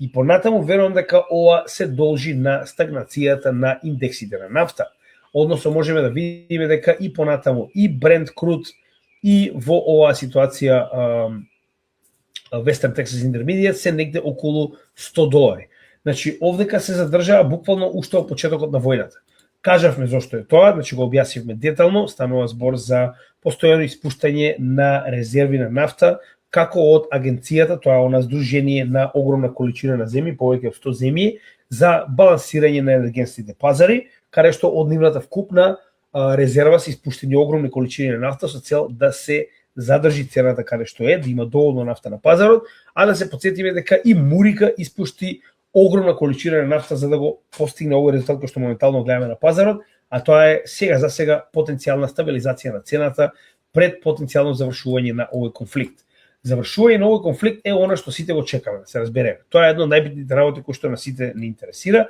И понатаму верувам дека ова се должи на стагнацијата на индексите на нафта. Односно можеме да видиме дека и понатаму и Brent Crude и во оваа ситуација Western Texas Intermediate се негде околу $100. Значи овдека се задржава буквално уште од почетокот на војната. Кажавме зошто е тоа, значи го објаснивме детално, станува збор за постојано испуштање на резерви на нафта, како од агенцијата, тоа е она здружение на огромна количина на земји, повеќе од 100 земји, за балансирање на енергетските пазари, каде што од нивната вкупна резерва се испуштени огромни количини на нафта со цел да се задржи цената каде што е, да има доволно нафта на пазарот, а да се потсетиме дека и Мурика испушти огромна количина на нафта за да го постигне овој резултат кој што моментално гледаме на пазарот, а тоа е за сега потенцијална стабилизација на цената пред потенцијално завршување на овој конфликт. Завршување на овој конфликт е она што сите го чекаме, да се разбереме. Тоа е едно од најбитните работи кои што на сите не интересира.